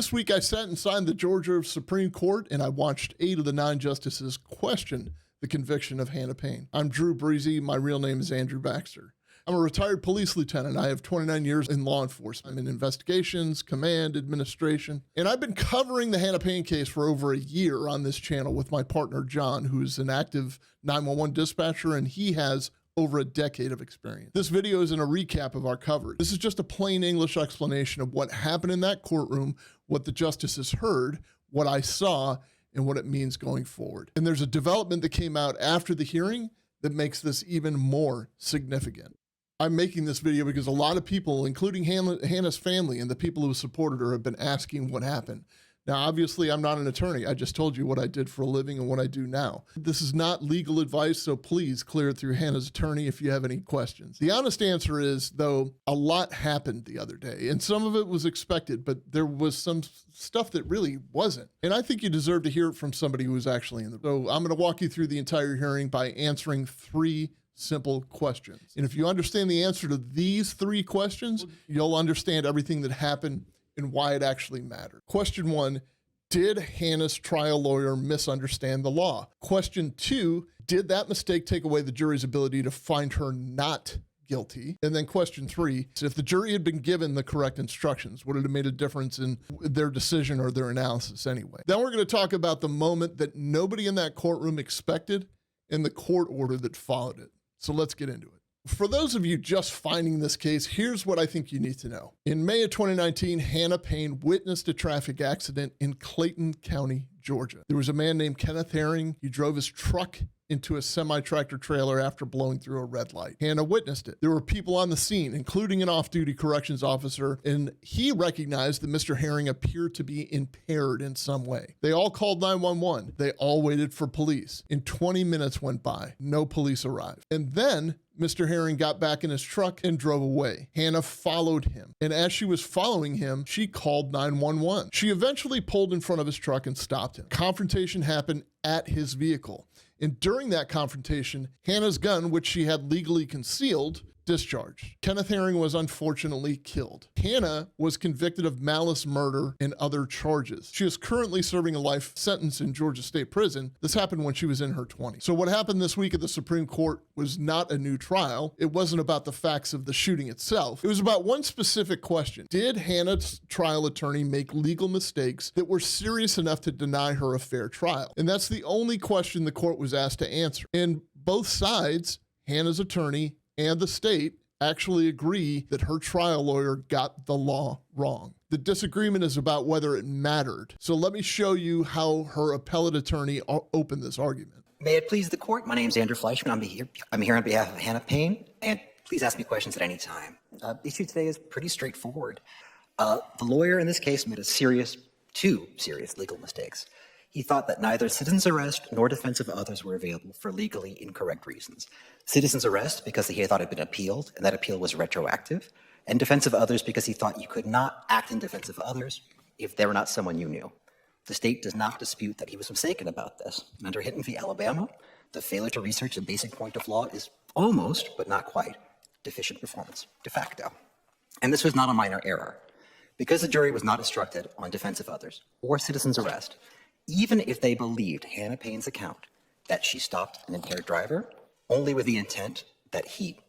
This week I sat inside the Georgia Supreme Court and I watched 8 of the 9 justices question the conviction of Hannah Payne. I'm Drew Breasy. My real name is Andrew Baxter. I'm a retired police lieutenant. I have 29 years in law enforcement. I'm in investigations, command, administration, and I've been covering the Hannah Payne case for over a year on this channel with my partner, John, who's an active 911 dispatcher, and he has over a decade of experience. This video isn't a recap of our coverage. This is just a plain English explanation of what happened in that courtroom, what the justices heard, what I saw, and what it means going forward. And there's a development that came out after the hearing that makes this even more significant. I'm making this video because a lot of people, including Hannah's family and the people who supported her, have been asking what happened. Now, obviously, I'm not an attorney. I just told you what I did for a living and what I do now. This is not legal advice, so please clear it through Hannah's attorney if you have any questions. The honest answer is, though, a lot happened the other day, and some of it was expected, but there was some stuff that really wasn't. And I think you deserve to hear it from somebody who was actually in the room. So I'm going to walk you through the entire hearing by answering 3 simple questions. And if you understand the answer to these 3 questions, you'll understand everything that happened and why it actually mattered. Question 1, did Hannah's trial lawyer misunderstand the law? Question 2, did that mistake take away the jury's ability to find her not guilty? And then question 3, if the jury had been given the correct instructions, would it have made a difference in their decision or their analysis anyway? Then we're going to talk about the moment that nobody in that courtroom expected and the court order that followed it. So let's get into it. For those of you just finding this case, here's what I think you need to know. In May of 2019, Hannah Payne witnessed a traffic accident in Clayton County, Georgia. There was a man named Kenneth Herring. He drove his truck into a semi-tractor trailer after blowing through a red light. Hannah witnessed it. There were people on the scene, including an off-duty corrections officer, and he recognized that Mr. Herring appeared to be impaired in some way. They all called 911. They all waited for police. And 20 minutes went by. No police arrived. And then Mr. Herring got back in his truck and drove away. Hannah followed him. And as she was following him, she called 911. She eventually pulled in front of his truck and stopped him. Confrontation happened at his vehicle. And during that confrontation, Hannah's gun, which she had legally concealed, discharged. Kenneth Herring was unfortunately killed. Hannah was convicted of malice murder and other charges. She is currently serving a life sentence in Georgia State Prison. This happened when she was in her 20s. So what happened this week at the Supreme Court was not a new trial. It wasn't about the facts of the shooting itself. It was about one specific question. Did Hannah's trial attorney make legal mistakes that were serious enough to deny her a fair trial? And that's the only question the court was asked to answer. And both sides, Hannah's attorney and the state, actually agree that her trial lawyer got the law wrong. The disagreement is about whether it mattered. So let me show you how her appellate attorney opened this argument. May it please the court, my name is Andrew Fleischman. I'm here on behalf of Hannah Payne, and please ask me questions at any time. The issue today is pretty straightforward. The lawyer in this case made 2 serious legal mistakes. He thought that neither citizen's arrest nor defense of others were available for legally incorrect reasons. Citizen's arrest because he thought it had been appealed, and that appeal was retroactive, and defense of others because he thought you could not act in defense of others if they were not someone you knew. The state does not dispute that he was mistaken about this. And under Hinton v. Alabama, the failure to research a basic point of law is almost, but not quite, deficient performance, de facto. And this was not a minor error. Because the jury was not instructed on defense of others or citizen's arrest, even if they believed Hannah Payne's account that she stopped an impaired driver only with the intent that he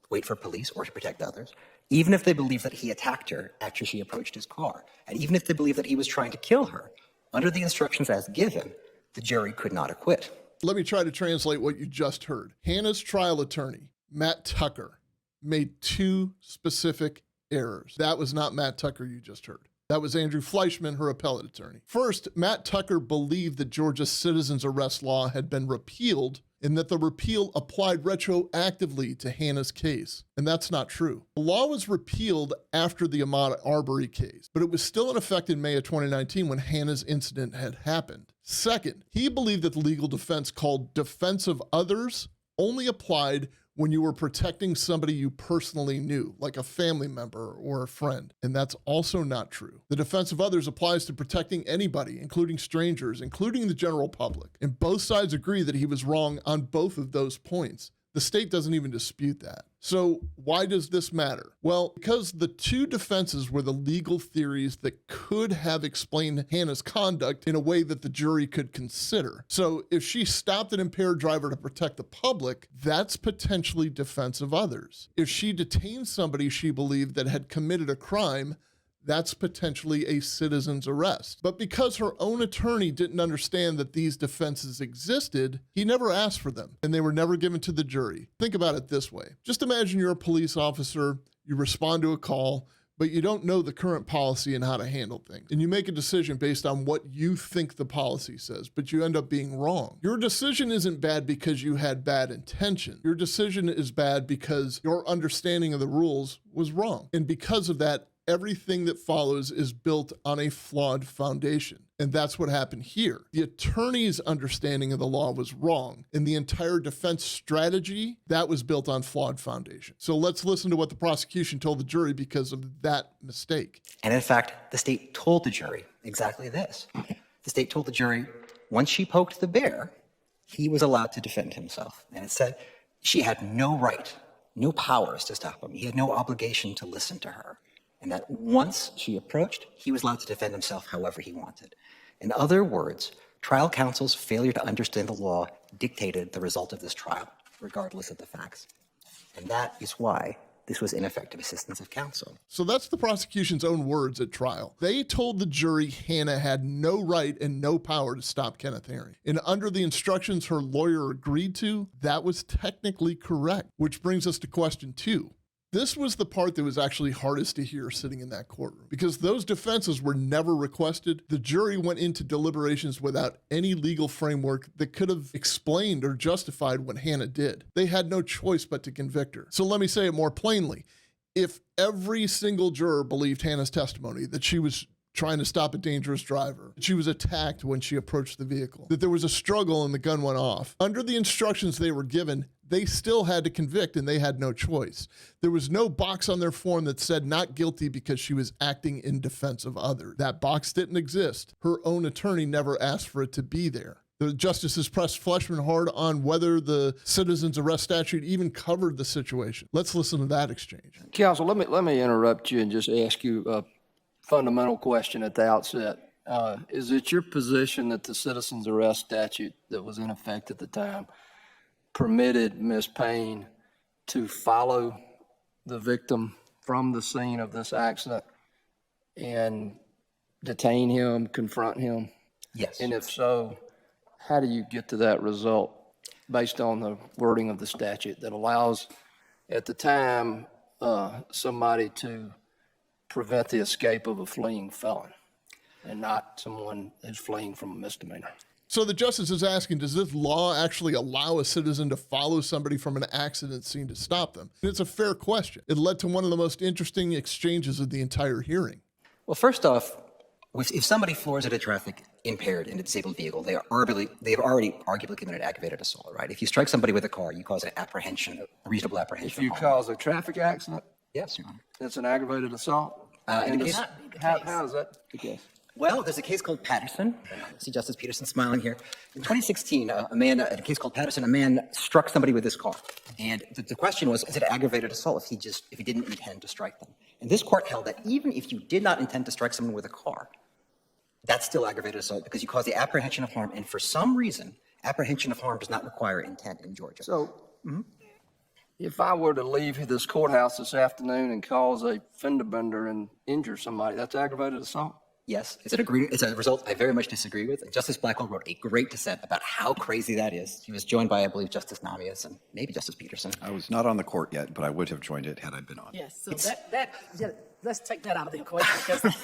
wait for police or to protect others, even if they believed that he attacked her after she approached his car, and even if they believed that he was trying to kill her, under the instructions as given, the jury could not acquit. Let me try to translate what you just heard. Hannah's trial attorney, Matt Tucker, made 2 specific errors. That was not Matt Tucker you just heard. That was Andrew Fleischman, her appellate attorney. First, Matt Tucker believed that Georgia's citizen's arrest law had been repealed and that the repeal applied retroactively to Hannah's case. And that's not true. The law was repealed after the Ahmaud Arbery case, but it was still in effect in May of 2019 when Hannah's incident had happened. Second, he believed that the legal defense called defense of others only applied when you were protecting somebody you personally knew, like a family member or a friend. And that's also not true. The defense of others applies to protecting anybody, including strangers, including the general public. And both sides agree that he was wrong on both of those points. The state doesn't even dispute that. So why does this matter? Well, because the two defenses were the legal theories that could have explained Hannah's conduct in a way that the jury could consider. So if she stopped an impaired driver to protect the public, that's potentially defense of others. If she detained somebody she believed that had committed a crime, that's potentially a citizen's arrest. But because her own attorney didn't understand that these defenses existed, he never asked for them, and they were never given to the jury. Think about it this way. Just imagine you're a police officer, you respond to a call, but you don't know the current policy and how to handle things. And you make a decision based on what you think the policy says, but you end up being wrong. Your decision isn't bad because you had bad intention. Your decision is bad because your understanding of the rules was wrong. And because of that, everything that follows is built on a flawed foundation. And that's what happened here. The attorney's understanding of the law was wrong, and the entire defense strategy, that was built on flawed foundation. So let's listen to what the prosecution told the jury because of that mistake. And in fact, the state told the jury exactly this. The state told the jury, once she poked the bear, he was allowed to defend himself. And it said she had no right, no powers to stop him. He had no obligation to listen to her. And that once she approached, he was allowed to defend himself however he wanted. In other words, trial counsel's failure to understand the law dictated the result of this trial, regardless of the facts. And that is why this was ineffective assistance of counsel. So that's the prosecution's own words at trial. They told the jury Hannah had no right and no power to stop Kenneth Herring. And under the instructions her lawyer agreed to, that was technically correct. Which brings us to question 2. This was the part that was actually hardest to hear sitting in that courtroom because those defenses were never requested. The jury went into deliberations without any legal framework that could have explained or justified what Hannah did. They had no choice but to convict her. So let me say it more plainly. If every single juror believed Hannah's testimony that she was trying to stop a dangerous driver, that she was attacked when she approached the vehicle, that there was a struggle and the gun went off, under the instructions they were given, they still had to convict and they had no choice. There was no box on their form that said not guilty because she was acting in defense of others. That box didn't exist. Her own attorney never asked for it to be there. The justices pressed Fleischman hard on whether the citizen's arrest statute even covered the situation. Let's listen to that exchange. Counsel, let me interrupt you and just ask you a fundamental question at the outset. Is it your position that the citizen's arrest statute that was in effect at the time permitted Ms. Payne to follow the victim from the scene of this accident and detain him, confront him? Yes. And if so, how do you get to that result based on the wording of the statute that allows, at the time, somebody to prevent the escape of a fleeing felon and not someone who's fleeing from a misdemeanor? So the justice is asking, does this law actually allow a citizen to follow somebody from an accident scene to stop them? And it's a fair question. It led to one of the most interesting exchanges of the entire hearing. Well, first off, if somebody floors at a traffic impaired in a disabled vehicle, they've already arguably committed aggravated assault, right? If you strike somebody with a car, you cause an apprehension, a reasonable apprehension. If you cause a traffic accident, yes, Your Honor. it's an aggravated assault? How is that the case? Well, there's a case called Patterson. I see Justice Peterson smiling here. In 2016, in a case called Patterson, a man struck somebody with his car. And the question was, is it aggravated assault if he didn't intend to strike them? And this court held that even if you did not intend to strike someone with a car, that's still aggravated assault because you cause the apprehension of harm. And for some reason, apprehension of harm does not require intent in Georgia. So, if I were to leave this courthouse this afternoon and cause a fender bender and injure somebody, that's aggravated assault? Yes, it's a result I very much disagree with. And Justice Blackwell wrote a great dissent about how crazy that is. He was joined by, I believe, Justice Namias and maybe Justice Peterson. I was not on the court yet, but I would have joined it had I been on. Yes, so let's take that out of the equation. Because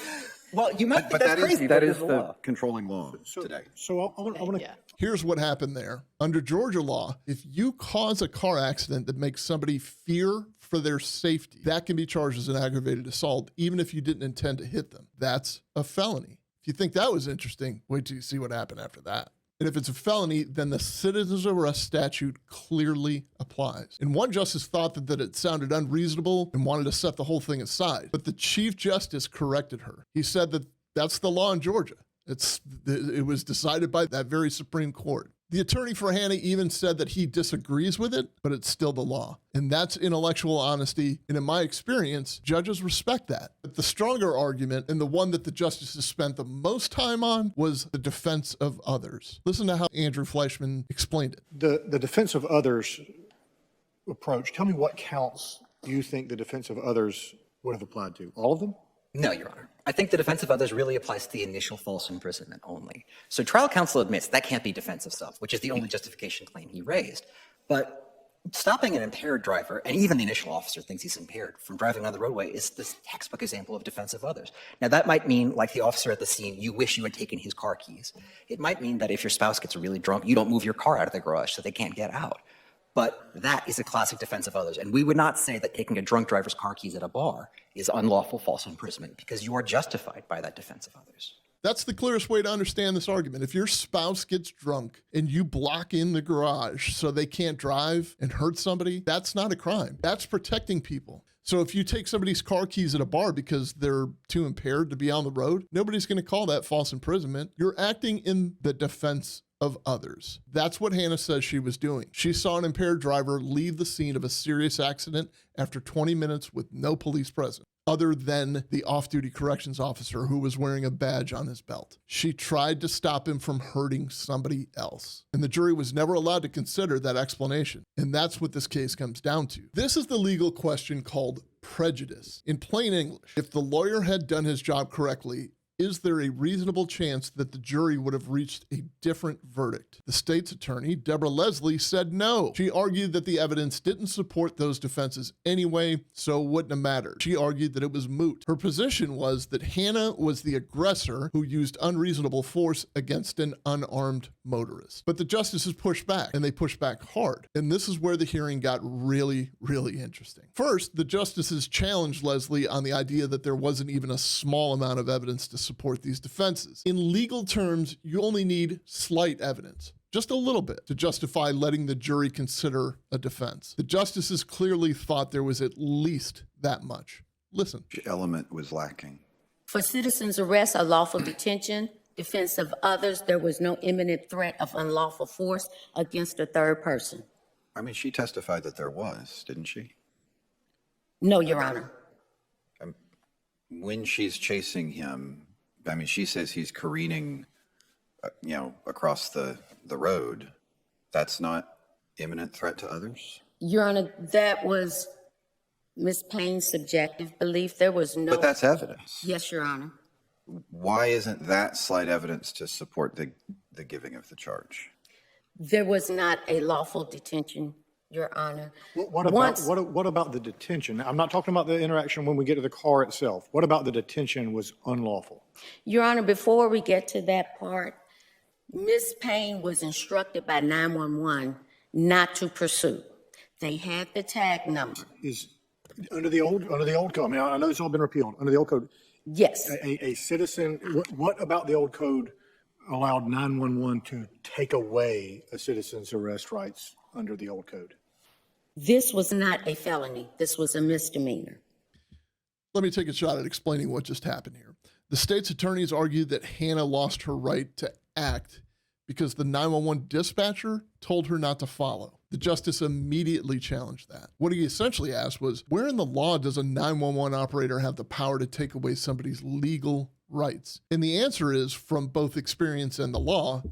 Well, you might think But that's crazy, that but it is the the law. controlling law today. So I want to. yeah. Here's what happened there. Under Georgia law, if you cause a car accident that makes somebody fear for their safety, that can be charged as an aggravated assault, even if you didn't intend to hit them. That's a felony. If you think that was interesting, wait till you see what happened after that. And if it's a felony, then the citizen's arrest statute clearly applies. And one justice thought that it sounded unreasonable and wanted to set the whole thing aside. But the Chief Justice corrected her. He said that that's the law in Georgia. It was decided by that very Supreme Court. The attorney for Hannah even said that he disagrees with it, but it's still the law. And that's intellectual honesty. And in my experience, judges respect that. But the stronger argument, and the one that the justices spent the most time on, was the defense of others. Listen to how Andrew Fleischman explained it. The defense of others approach, tell me what counts you think the defense of others would have applied to. All of them? No, Your Honor. I think the defense of others really applies to the initial false imprisonment only. So trial counsel admits that can't be defense of self, which is the only justification claim he raised. But stopping an impaired driver, and even the initial officer thinks he's impaired from driving on the roadway, is this textbook example of defense of others. Now, that might mean, like the officer at the scene, you wish you had taken his car keys. It might mean that if your spouse gets really drunk, you don't move your car out of the garage so they can't get out. But that is a classic defense of others. And we would not say that taking a drunk driver's car keys at a bar is unlawful false imprisonment, because you are justified by that defense of others. That's the clearest way to understand this argument. If your spouse gets drunk and you block in the garage so they can't drive and hurt somebody, that's not a crime. That's protecting people. So if you take somebody's car keys at a bar because they're too impaired to be on the road, nobody's going to call that false imprisonment. You're acting in the defense of others. That's what Hannah says she was doing. She saw an impaired driver leave the scene of a serious accident after 20 minutes with no police present, other than the off-duty corrections officer who was wearing a badge on his belt. She tried to stop him from hurting somebody else, and the jury was never allowed to consider that explanation. And that's what this case comes down to. This is the legal question called prejudice. In plain English, if the lawyer had done his job correctly, is there a reasonable chance that the jury would have reached a different verdict? The state's attorney, Deborah Leslie, said no. She argued that the evidence didn't support those defenses anyway, so it wouldn't have mattered. She argued that it was moot. Her position was that Hannah was the aggressor who used unreasonable force against an unarmed motorist. But the justices pushed back, and they pushed back hard. And this is where the hearing got really, really interesting. First, the justices challenged Leslie on the idea that there wasn't even a small amount of evidence to support these defenses. In legal terms, you only need slight evidence, just a little bit, to justify letting the jury consider a defense. The justices clearly thought there was at least that much. Listen. Which element was lacking? For citizens' arrest or lawful detention, defense of others, there was no imminent threat of unlawful force against a third person. I mean, she testified that there was, didn't she? No, Your Honor. When she's chasing him, I mean, she says he's careening, across the road. That's not imminent threat to others? Your Honor, that was Ms. Payne's subjective belief. There was no... But that's evidence. Yes, Your Honor. Why isn't that slight evidence to support the giving of the charge? There was not a lawful detention, Your Honor. What about the detention? I'm not talking about the interaction when we get to the car itself. What about the detention was unlawful? Your Honor, before we get to that part, Ms. Payne was instructed by 911 not to pursue. They had the tag number. Is under the old code. I know it's all been repealed. Under the old code, Yes. a citizen. What about the old code allowed 911 to take away a citizen's arrest rights under the old code? This was not a felony. This was a misdemeanor. Let me take a shot at explaining what just happened here. The state's attorneys argued that Hannah lost her right to act because the 911 dispatcher told her not to follow. The justice immediately challenged that. What he essentially asked was, where in the law does a 911 operator have the power to take away somebody's legal rights? And the answer is, from both experience and the law,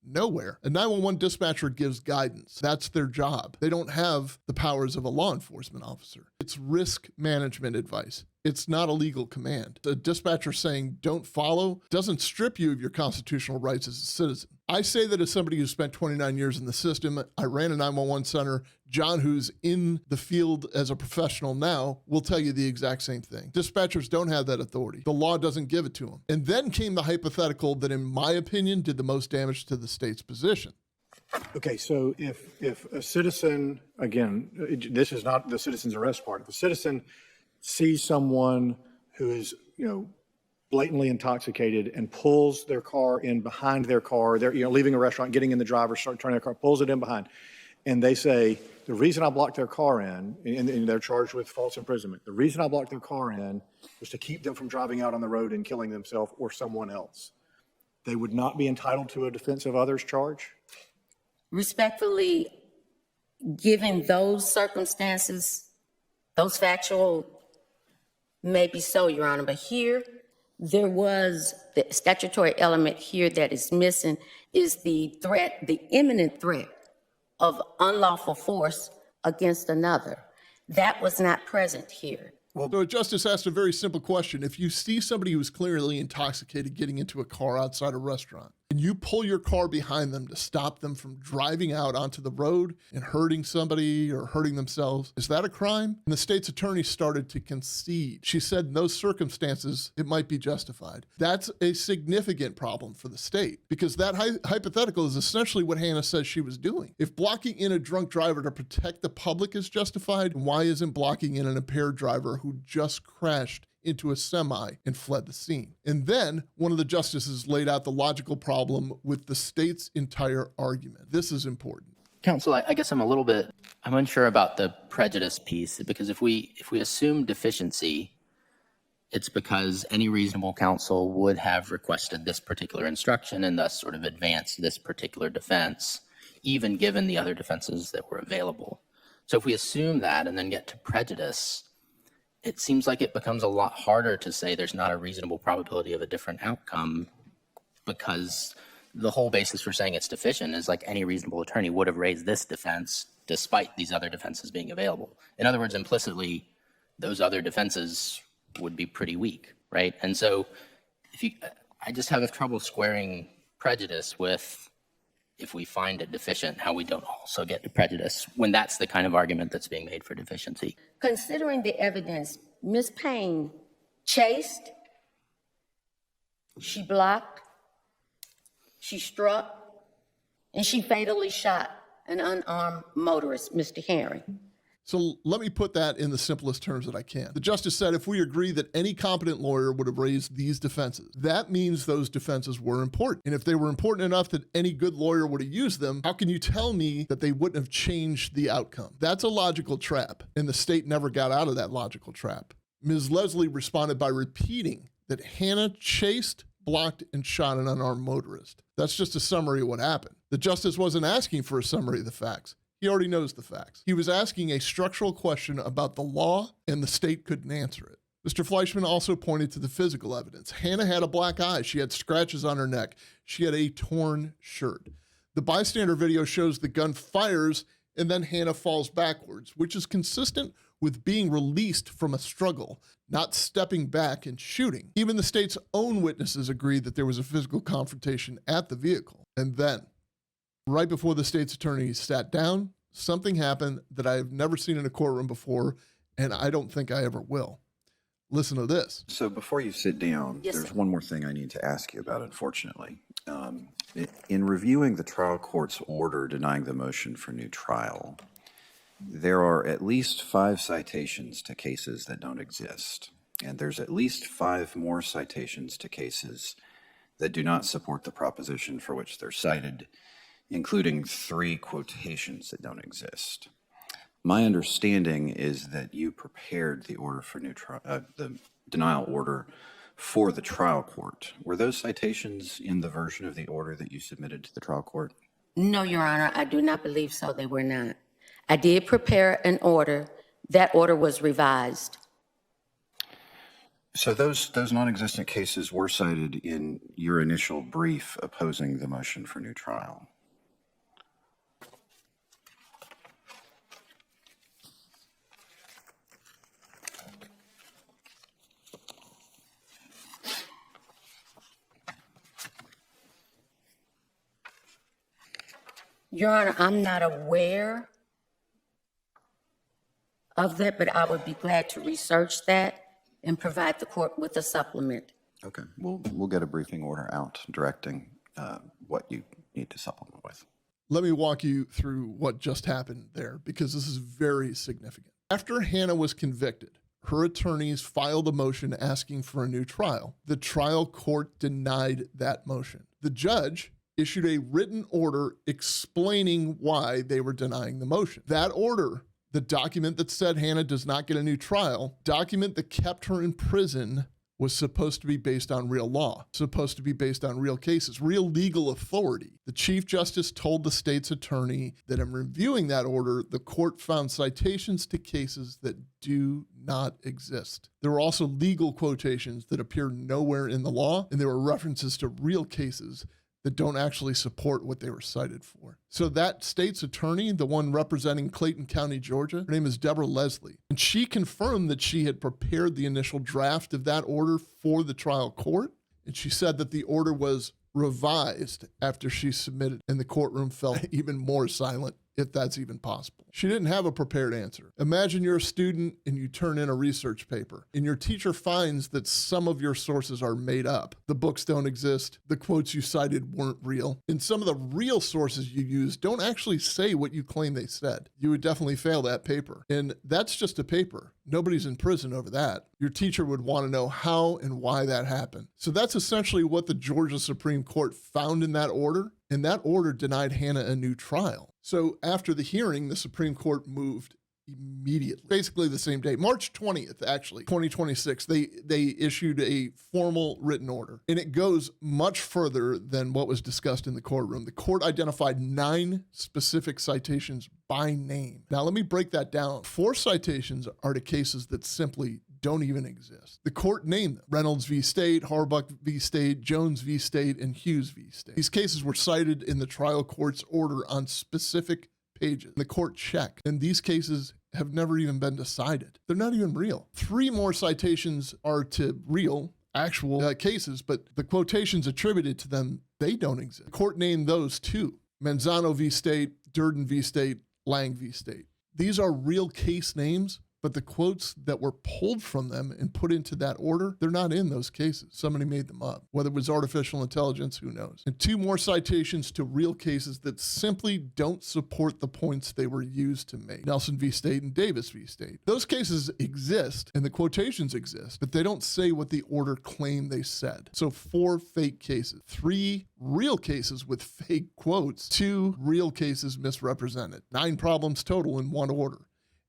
nowhere. A 911 dispatcher gives guidance. That's their job. They don't have the powers of a law enforcement officer. It's risk management advice. It's not a legal command. A dispatcher saying don't follow doesn't strip you of your constitutional rights as a citizen. I say that as somebody who spent 29 years in the system. I ran a 911 center. John, who's in the field as a professional now, will tell you the exact same thing. Dispatchers don't have that authority. The law doesn't give it to them. And then came the hypothetical that, in my opinion, did the most damage to the state's position. Okay, so if a citizen, again, this is not the citizen's arrest part. If a citizen sees someone who is, blatantly intoxicated and pulls their car in behind their car, they're, leaving a restaurant, getting in the driver's, start turning their car, pulls it in behind, and they say, the reason I blocked their car in, and they're charged with false imprisonment, the reason I blocked their car in was to keep them from driving out on the road and killing themselves or someone else. They would not be entitled to a defense of others charge? Respectfully, given those circumstances, those factual, maybe so, Your Honor, but here, there was the statutory element here that is missing is the threat, the imminent threat of unlawful force against another. That was not present here. So a justice asked a very simple question. If you see somebody who's clearly intoxicated getting into a car outside a restaurant, and you pull your car behind them to stop them from driving out onto the road and hurting somebody or hurting themselves, is that a crime? And the state's attorney started to concede. She said in those circumstances, it might be justified. That's a significant problem for the state because that hypothetical is essentially what Hannah says she was doing. If blocking in a drunk driver to protect the public is justified, why isn't blocking in an impaired driver who just crashed into a semi and fled the scene? And then one of the justices laid out the logical problem with the state's entire argument. This is important. Counsel, I guess I'm unsure about the prejudice piece, because if we assume deficiency, it's because any reasonable counsel would have requested this particular instruction and thus sort of advanced this particular defense, even given the other defenses that were available. So if we assume that and then get to prejudice, it seems like it becomes a lot harder to say there's not a reasonable probability of a different outcome, because the whole basis for saying it's deficient is like any reasonable attorney would have raised this defense despite these other defenses being available. In other words, implicitly, those other defenses would be pretty weak, right? And so I just have trouble squaring prejudice with, if we find it deficient, how we don't also get to prejudice when that's the kind of argument that's being made for deficiency. Considering the evidence, Ms. Payne chased, she blocked, she struck, and she fatally shot an unarmed motorist, Mr. Herring. So let me put that in the simplest terms that I can. The justice said if we agree that any competent lawyer would have raised these defenses, that means those defenses were important. And if they were important enough that any good lawyer would have used them, how can you tell me that they wouldn't have changed the outcome? That's a logical trap, and the state never got out of that logical trap. Ms. Leslie responded by repeating that Hannah chased, blocked, and shot an unarmed motorist. That's just a summary of what happened. The justice wasn't asking for a summary of the facts. He already knows the facts. He was asking a structural question about the law, and the state couldn't answer it. Mr. Fleischman also pointed to the physical evidence. Hannah had a black eye. She had scratches on her neck. She had a torn shirt. The bystander video shows the gun fires and then Hannah falls backwards, which is consistent with being released from a struggle, not stepping back and shooting. Even the state's own witnesses agreed that there was a physical confrontation at the vehicle. And then, right before the state's attorney sat down, something happened that I have never seen in a courtroom before, and I don't think I ever will. Listen to this. So before you sit down, Yes, there's sir. one more thing I need to ask you about, unfortunately. In reviewing the trial court's order denying the motion for new trial, there are at least 5 citations to cases that don't exist. And there's at least 5 more citations to cases that do not support the proposition for which they're cited, including 3 quotations that don't exist. My understanding is that you prepared the order for new trial, the denial order for the trial court. Were those citations in the version of the order that you submitted to the trial court? No, Your Honor, I do not believe so. They were not. I did prepare an order. That order was revised. So those non-existent cases were cited in your initial brief opposing the motion for new trial. Your Honor, I'm not aware of that, but I would be glad to research that and provide the court with a supplement. Okay, we'll get a briefing order out directing what you need to supplement with. Let me walk you through what just happened there, because this is very significant. After Hannah was convicted, her attorneys filed a motion asking for a new trial. The trial court denied that motion. The judge issued a written order explaining why they were denying the motion. That order, the document that said Hannah does not get a new trial, document that kept her in prison was supposed to be based on real law, supposed to be based on real cases, real legal authority. The Chief Justice told the state's attorney that in reviewing that order, the court found citations to cases that do not exist. There were also legal quotations that appear nowhere in the law, and there were references to real cases that don't actually support what they were cited for. So that state's attorney, the one representing Clayton County, Georgia, her name is Deborah Leslie, and she confirmed that she had prepared the initial draft of that order for the trial court, and she said that the order was revised after she submitted, and the courtroom fell even more silent, if that's even possible. She didn't have a prepared answer. Imagine you're a student and you turn in a research paper, and your teacher finds that some of your sources are made up. The books don't exist, the quotes you cited weren't real, and some of the real sources you used don't actually say what you claim they said. You would definitely fail that paper. And that's just a paper. Nobody's in prison over that. Your teacher would want to know how and why that happened. So that's essentially what the Georgia Supreme Court found in that order, and that order denied Hannah a new trial. So after the hearing, the Supreme Court moved immediately, basically the same day, March 20th, actually, 2026, they issued a formal written order, and it goes much further than what was discussed in the courtroom. The court identified 9 specific citations by name. Now, let me break that down. 4 citations are to cases that simply don't even exist. The court named them: Reynolds v. State, Harbuck v. State, Jones v. State, and Hughes v. State. These cases were cited in the trial court's order on specific pages. The court checked, and these cases have never even been decided. They're not even real. 3 more citations are to real, actual cases, but the quotations attributed to them, they don't exist. The court named those 2: Manzano v. State, Durden v. State, Lang v. State. These are real case names, but the quotes that were pulled from them and put into that order, they're not in those cases. Somebody made them up. Whether it was artificial intelligence, who knows? And 2 more citations to real cases that simply don't support the points they were used to make: Nelson v. State and Davis v. State. Those cases exist and the quotations exist, but they don't say what the order claimed they said. So 4 fake cases, 3 real cases with fake quotes, 2 real cases misrepresented. 9 problems total in one order.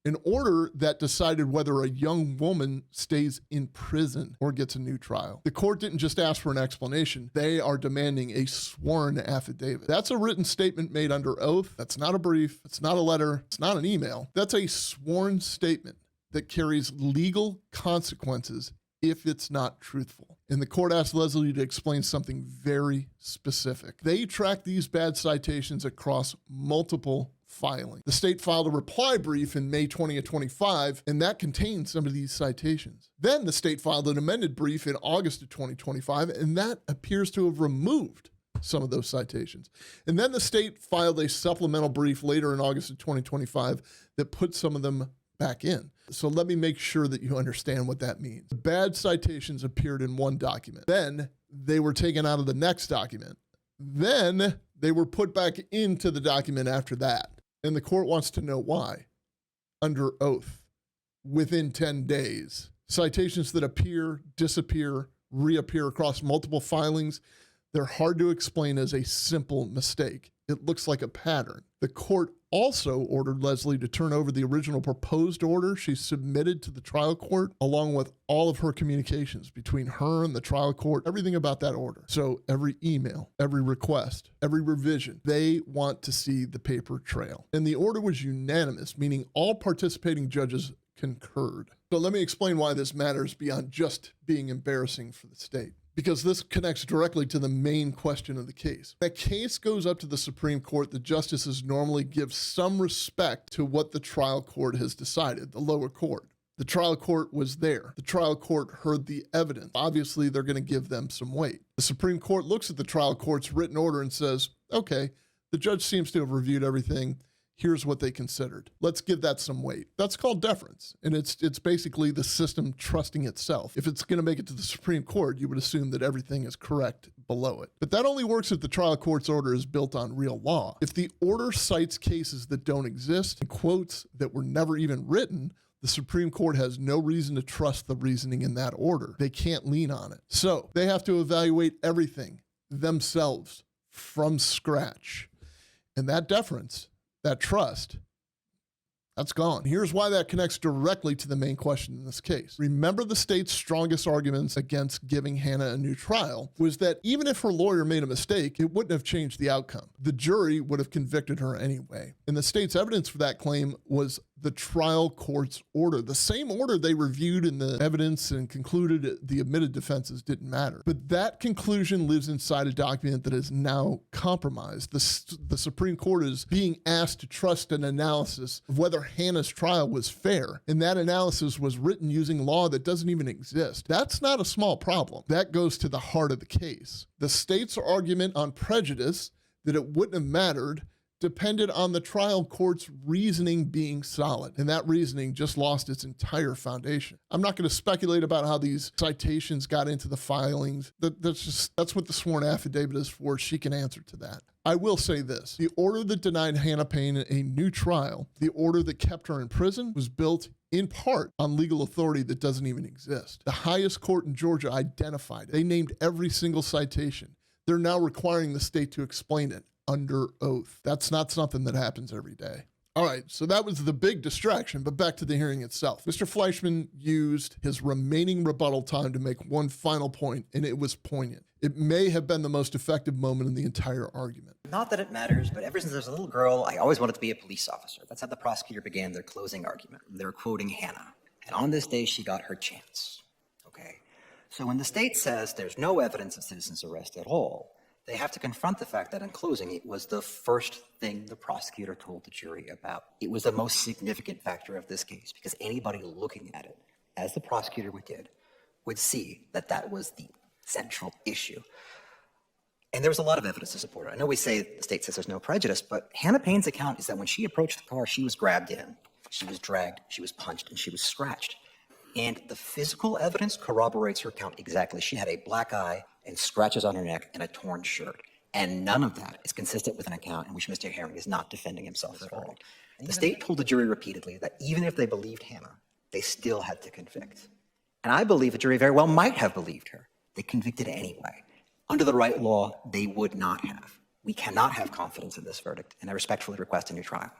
An order that decided whether a young woman stays in prison or gets a new trial. The court didn't just ask for an explanation. They are demanding a sworn affidavit. That's a written statement made under oath. That's not a brief. It's not a letter. It's not an email. That's a sworn statement that carries legal consequences if it's not truthful. And the court asked Leslie to explain something very specific. They tracked these bad citations across multiple filing. The state filed a reply brief in May 2025, and that contained some of these citations. Then the state filed an amended brief in August of 2025, and that appears to have removed some of those citations. And then the state filed a supplemental brief later in August of 2025 that put some of them back in. So let me make sure that you understand what that means. The bad citations appeared in one document. Then they were taken out of the next document. Then they were put back into the document after that. And the court wants to know why. Under oath, within 10 days. Citations that appear, disappear, reappear across multiple filings, they're hard to explain as a simple mistake. It looks like a pattern. The court also ordered Leslie to turn over the original proposed order she submitted to the trial court, along with all of her communications between her and the trial court, everything about that order. So every email, every request, every revision, they want to see the paper trail. And the order was unanimous, meaning all participating judges concurred. So let me explain why this matters beyond just being embarrassing for the state, because this connects directly to the main question of the case. When a case goes up to the Supreme Court, the justices normally give some respect to what the trial court has decided, the lower court. The trial court was there. The trial court heard the evidence. Obviously, they're going to give them some weight. The Supreme Court looks at the trial court's written order and says, okay, the judge seems to have reviewed everything. Here's what they considered. Let's give that some weight. That's called deference. And it's basically the system trusting itself. If it's going to make it to the Supreme Court, you would assume that everything is correct below it. But that only works if the trial court's order is built on real law. If the order cites cases that don't exist and quotes that were never even written, the Supreme Court has no reason to trust the reasoning in that order. They can't lean on it. So they have to evaluate everything themselves from scratch. And that deference, that trust, That's gone. Here's why that connects directly to the main question in this case. Remember, the state's strongest arguments against giving Hannah a new trial was that even if her lawyer made a mistake, it wouldn't have changed the outcome. The jury would have convicted her anyway. And the state's evidence for that claim was the trial court's order, the same order they reviewed in the evidence and concluded the admitted defenses didn't matter. But that conclusion lives inside a document that is now compromised. The Supreme Court is being asked to trust an analysis of whether Hannah's trial was fair, and that analysis was written using law that doesn't even exist. That's not a small problem. That goes to the heart of the case. The state's argument on prejudice, that it wouldn't have mattered, depended on the trial court's reasoning being solid, and that reasoning just lost its entire foundation. I'm not going to speculate about how these citations got into the filings. That's what the sworn affidavit is for. She can answer to that. I will say this. The order that denied Hannah Payne a new trial, the order that kept her in prison, was built in part on legal authority that doesn't even exist. The highest court in Georgia identified it. They named every single citation. They're now requiring the state to explain it under oath. That's not something that happens every day. All right, so that was the big distraction, but back to the hearing itself. Mr. Fleischman used his remaining rebuttal time to make one final point, and it was poignant. It may have been the most effective moment in the entire argument. Not that it matters, but ever since I was a little girl, I always wanted to be a police officer. That's how the prosecutor began their closing argument. They were quoting Hannah. And on this day, she got her chance. Okay? So when the state says there's no evidence of citizen's arrest at all, they have to confront the fact that in closing, it was the first thing the prosecutor told the jury about. It was the most significant factor of this case, because anybody looking at it, as the prosecutor did, would see that that was the central issue. And there was a lot of evidence to support it. I know we say the state says there's no prejudice, but Hannah Payne's account is that when she approached the car, she was grabbed in, she was dragged, she was punched, and she was scratched. And the physical evidence corroborates her account exactly. She had a black eye and scratches on her neck and a torn shirt. And none of that is consistent with an account in which Mr. Herring is not defending himself at all. The state told the jury repeatedly that even if they believed Hannah, they still had to convict. And I believe the jury very well might have believed her. They convicted anyway. Under the right law, they would not have. We cannot have confidence in this verdict, and I respectfully request a new trial.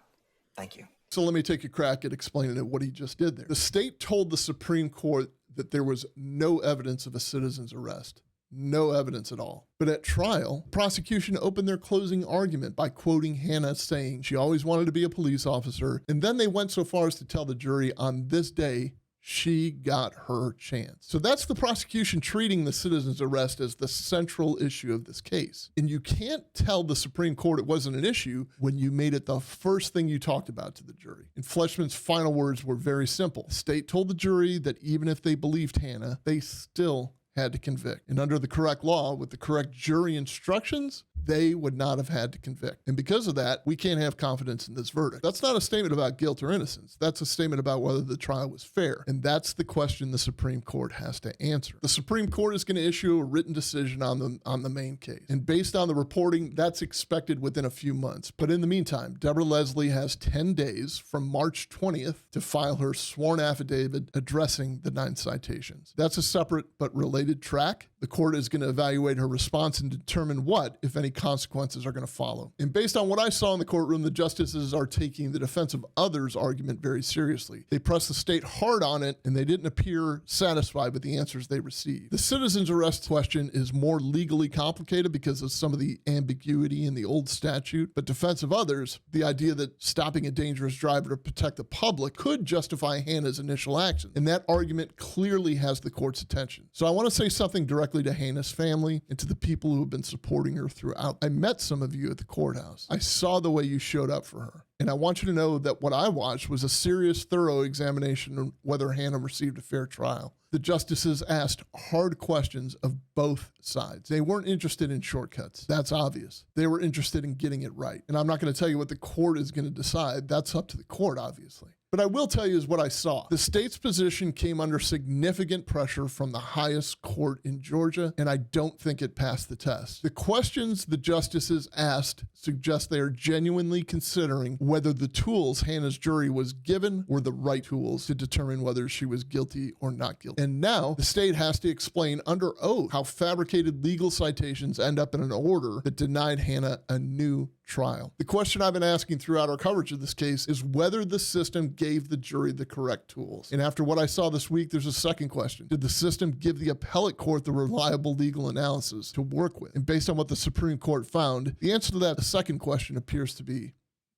Thank you. So let me take a crack at explaining what he just did there. The state told the Supreme Court that there was no evidence of a citizen's arrest. No evidence at all. But at trial, prosecution opened their closing argument by quoting Hannah saying she always wanted to be a police officer, and then they went so far as to tell the jury on this day she got her chance. So that's the prosecution treating the citizen's arrest as the central issue of this case. And you can't tell the Supreme Court it wasn't an issue when you made it the first thing you talked about to the jury. And Fleischman's final words were very simple. The state told the jury that even if they believed Hannah, they still had to convict. And under the correct law, with the correct jury instructions, they would not have had to convict. And because of that, we can't have confidence in this verdict. That's not a statement about guilt or innocence. That's a statement about whether the trial was fair. And that's the question the Supreme Court has to answer. The Supreme Court is going to issue a written decision on the main case. And based on the reporting, that's expected within a few months. But in the meantime, Deborah Leslie has 10 days from March 20th to file her sworn affidavit addressing the 9 citations. That's a separate but related track. The court is going to evaluate her response and determine what, if any, consequences are going to follow. And based on what I saw in the courtroom, the justices are taking the defense of others argument very seriously. They pressed the state hard on it, and they didn't appear satisfied with the answers they received. The citizen's arrest question is more legally complicated because of some of the ambiguity in the old statute, but defense of others, the idea that stopping a dangerous driver to protect the public could justify Hannah's initial action. And that argument clearly has the court's attention. So I want to say something directly to Hannah's family and to the people who have been supporting her throughout. I met some of you at the courthouse. I saw the way you showed up for her. And I want you to know that what I watched was a serious, thorough examination of whether Hannah received a fair trial. The justices asked hard questions of both sides. They weren't interested in shortcuts. That's obvious. They were interested in getting it right. And I'm not going to tell you what the court is going to decide. That's up to the court, obviously. But I will tell you is what I saw. The state's position came under significant pressure from the highest court in Georgia, and I don't think it passed the test. The questions the justices asked suggest they are genuinely considering whether the tools Hannah's jury was given were the right tools to determine whether she was guilty or not guilty. And now the state has to explain under oath how fabricated legal citations end up in an order that denied Hannah a new trial. The question I've been asking throughout our coverage of this case is whether the system gave the jury the correct tools. And after what I saw this week, there's a second question. Did the system give the appellate court the reliable legal analysis to work with? And based on what the Supreme Court found, the answer to that second question appears to be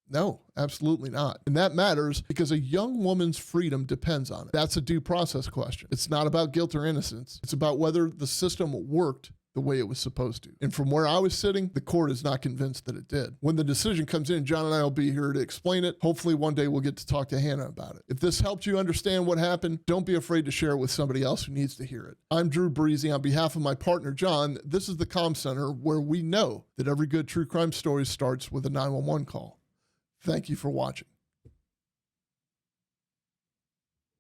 no, absolutely not. And that matters because a young woman's freedom depends on it. That's a due process question. It's not about guilt or innocence. It's about whether the system worked the way it was supposed to. And from where I was sitting, the court is not convinced that it did. When the decision comes in, John and I will be here to explain it. Hopefully one day we'll get to talk to Hannah about it. If this helped you understand what happened, don't be afraid to share it with somebody else who needs to hear it. I'm Drew Breasy. On behalf of my partner, John, this is the Comm Center, where we know that every good true crime story starts with a 911 call. Thank you for watching.